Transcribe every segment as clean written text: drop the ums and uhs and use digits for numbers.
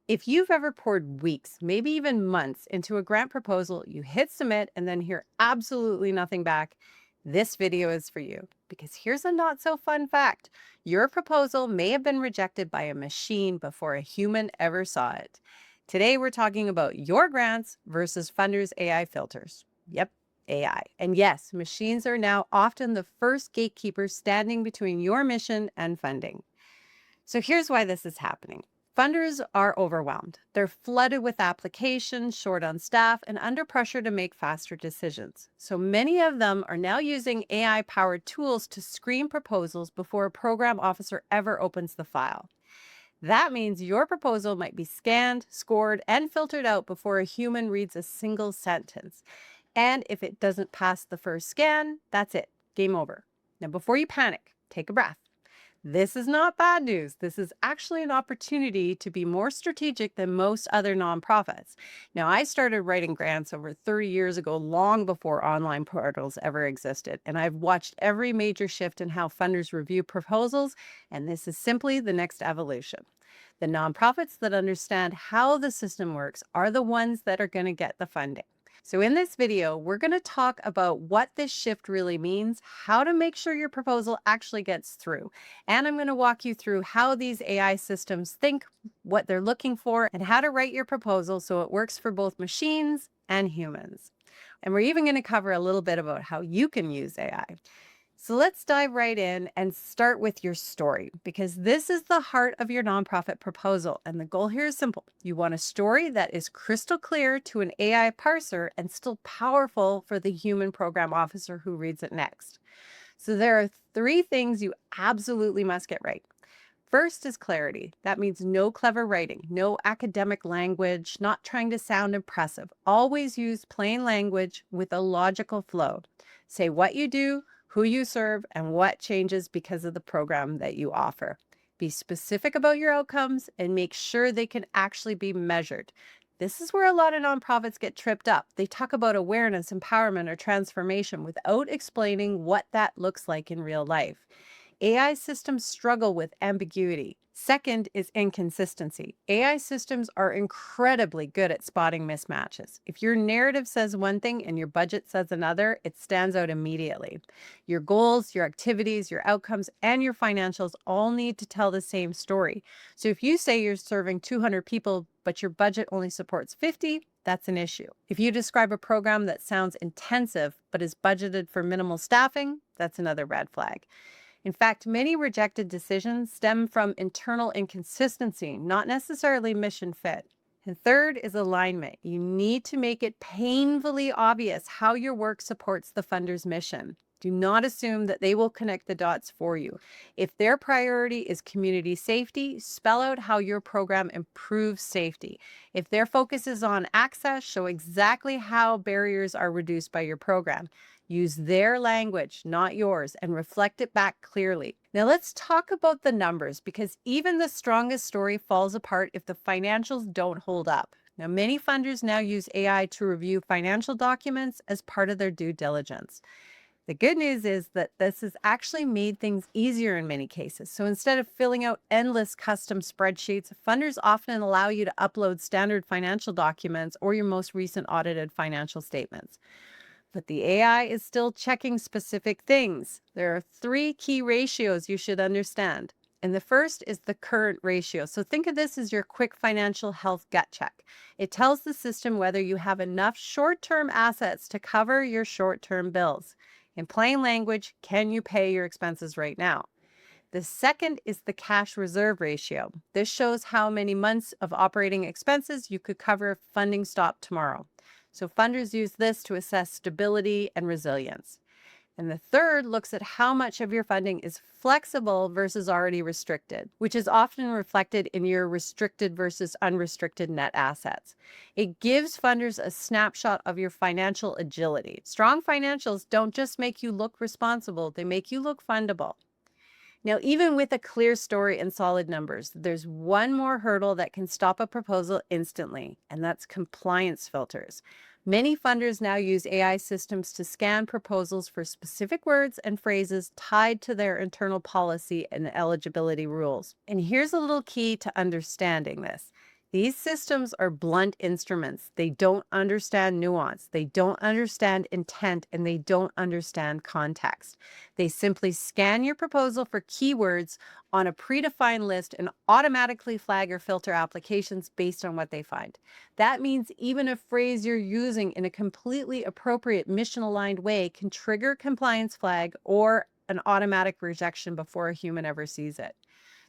If you've ever poured weeks, maybe even months into a grant proposal, you hit submit and then hear absolutely nothing back, this video is for you. Because here's a not so fun fact: your proposal may have been rejected by a machine before a human ever saw it. Today, we're talking about your grants versus funders' AI filters. Yep, AI. And yes, machines are now often the first gatekeepers standing between your mission and funding. So here's why this is happening. Funders are overwhelmed. They're flooded with applications, short on staff, and under pressure to make faster decisions. So many of them are now using AI powered tools to screen proposals before a program officer ever opens the file. That means your proposal might be scanned, scored, and filtered out before a human reads a single sentence. And if it doesn't pass the first scan, that's it. Game over. Now, before you panic, take a breath. This is not bad news. This is actually an opportunity to be more strategic than most other nonprofits. Now, I started writing grants over 30 years ago, long before online portals ever existed, and I've watched every major shift in how funders review proposals, and this is simply the next evolution. The nonprofits that understand how the system works are the ones that are going to get the funding. So in this video, we're going to talk about what this shift really means, how to make sure your proposal actually gets through, and I'm going to walk you through how these AI systems think, what they're looking for, and how to write your proposal so it works for both machines and humans. And we're even going to cover a little bit about how you can use AI. So let's dive right in and start with your story, because this is the heart of your nonprofit proposal. And the goal here is simple. You want a story that is crystal clear to an AI parser and still powerful for the human program officer who reads it next. So there are three things you absolutely must get right. First is clarity. That means no clever writing, no academic language, not trying to sound impressive. Always use plain language with a logical flow. Say what you do, who you serve, and what changes because of the program that you offer. Be specific about your outcomes and make sure they can actually be measured. This is where a lot of nonprofits get tripped up. They talk about awareness, empowerment, or transformation without explaining what that looks like in real life. AI systems struggle with ambiguity. Second is inconsistency. AI systems are incredibly good at spotting mismatches. If your narrative says one thing and your budget says another, it stands out immediately. Your goals, your activities, your outcomes, and your financials all need to tell the same story. So if you say you're serving 200 people, but your budget only supports 50, that's an issue. If you describe a program that sounds intensive but is budgeted for minimal staffing, that's another red flag. In fact, many rejected decisions stem from internal inconsistency, not necessarily mission fit. And third is alignment. You need to make it painfully obvious how your work supports the funder's mission. Do not assume that they will connect the dots for you. If their priority is community safety, spell out how your program improves safety. If their focus is on access, show exactly how barriers are reduced by your program. Use their language, not yours, and reflect it back clearly. Now let's talk about the numbers, because even the strongest story falls apart if the financials don't hold up. Now, many funders now use AI to review financial documents as part of their due diligence. The good news is that this has actually made things easier in many cases. So instead of filling out endless custom spreadsheets, funders often allow you to upload standard financial documents or your most recent audited financial statements. But the AI is still checking specific things. There are three key ratios you should understand. And the first is the current ratio. So think of this as your quick financial health gut check. It tells the system whether you have enough short-term assets to cover your short-term bills. In plain language, can you pay your expenses right now? The second is the cash reserve ratio. This shows how many months of operating expenses you could cover if funding stopped tomorrow. So funders use this to assess stability and resilience. And the third looks at how much of your funding is flexible versus already restricted, which is often reflected in your restricted versus unrestricted net assets. It gives funders a snapshot of your financial agility. Strong financials don't just make you look responsible, they make you look fundable. Now, even with a clear story and solid numbers, there's one more hurdle that can stop a proposal instantly, and that's compliance filters. Many funders now use AI systems to scan proposals for specific words and phrases tied to their internal policy and eligibility rules. And here's a little key to understanding this. These systems are blunt instruments. They don't understand nuance, they don't understand intent, and they don't understand context. They simply scan your proposal for keywords on a predefined list and automatically flag or filter applications based on what they find. That means even a phrase you're using in a completely appropriate mission aligned way can trigger a compliance flag or an automatic rejection before a human ever sees it.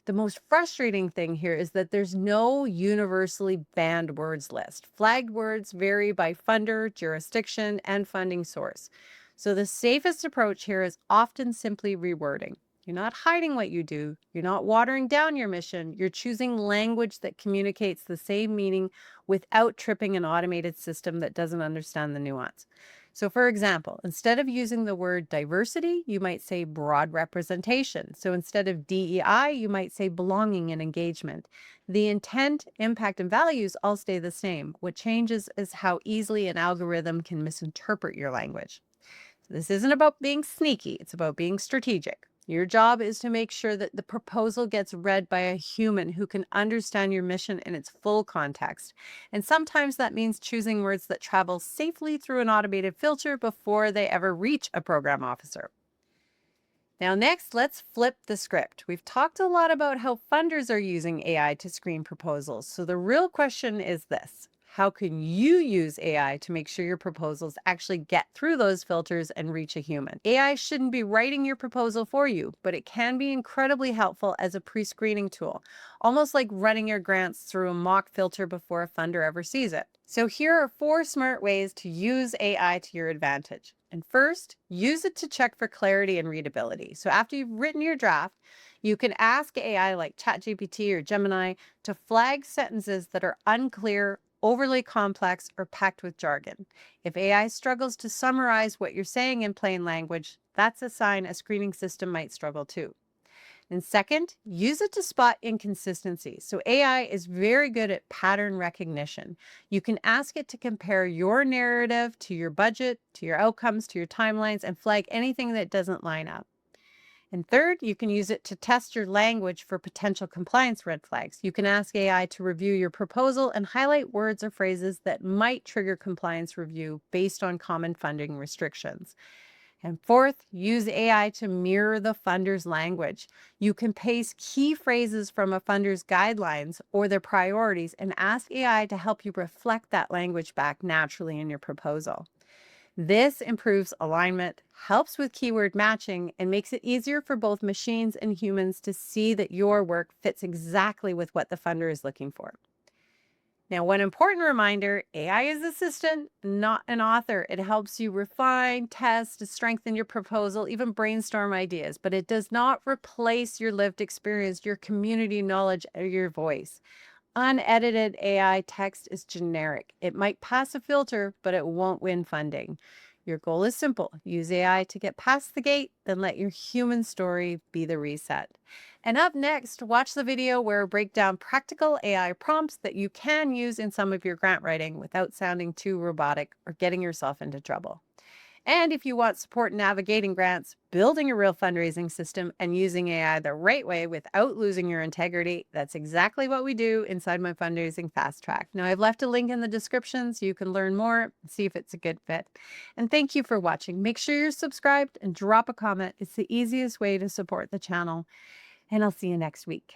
The most frustrating thing here is that there's no universally banned words list. Flagged words vary by funder, jurisdiction, and funding source. So the safest approach here is often simply rewording. You're not hiding what you do. You're not watering down your mission. You're choosing language that communicates the same meaning without tripping an automated system that doesn't understand the nuance. So, for example, instead of using the word diversity, you might say broad representation. So, instead of DEI, you might say belonging and engagement. The intent, impact, and values all stay the same. What changes is how easily an algorithm can misinterpret your language. This isn't about being sneaky, it's about being strategic. Your job is to make sure that the proposal gets read by a human who can understand your mission in its full context. And sometimes that means choosing words that travel safely through an automated filter before they ever reach a program officer. Now, next, let's flip the script. We've talked a lot about how funders are using AI to screen proposals. So the real question is this: how can you use AI to make sure your proposals actually get through those filters and reach a human? AI shouldn't be writing your proposal for you, but it can be incredibly helpful as a pre-screening tool, almost like running your grants through a mock filter before a funder ever sees it. So here are 4 smart ways to use AI to your advantage. And first, use it to check for clarity and readability. So after you've written your draft, you can ask AI like ChatGPT or Gemini to flag sentences that are unclear, overly complex, or packed with jargon. If AI struggles to summarize what you're saying in plain language, that's a sign a screening system might struggle too. And second, use it to spot inconsistencies. So AI is very good at pattern recognition. You can ask it to compare your narrative to your budget, to your outcomes, to your timelines, and flag anything that doesn't line up. And third, you can use it to test your language for potential compliance red flags. You can ask AI to review your proposal and highlight words or phrases that might trigger compliance review based on common funding restrictions. And fourth, use AI to mirror the funder's language. You can paste key phrases from a funder's guidelines or their priorities and ask AI to help you reflect that language back naturally in your proposal. This improves alignment, helps with keyword matching, and makes it easier for both machines and humans to see that your work fits exactly with what the funder is looking for. Now, one important reminder: AI is an assistant, not an author. It helps you refine, test, strengthen your proposal, even brainstorm ideas, but it does not replace your lived experience, your community knowledge, or your voice. Unedited AI text is generic. It might pass a filter, but it won't win funding. Your goal is simple: use AI to get past the gate, then let your human story be the reset. And up next, watch the video where I break down practical AI prompts that you can use in some of your grant writing without sounding too robotic or getting yourself into trouble. And if you want support navigating grants, building a real fundraising system, and using AI the right way without losing your integrity, that's exactly what we do inside my fundraising fast track. Now, I've left a link in the description so you can learn more and see if it's a good fit. And thank you for watching. Make sure you're subscribed and drop a comment. It's the easiest way to support the channel. And I'll see you next week.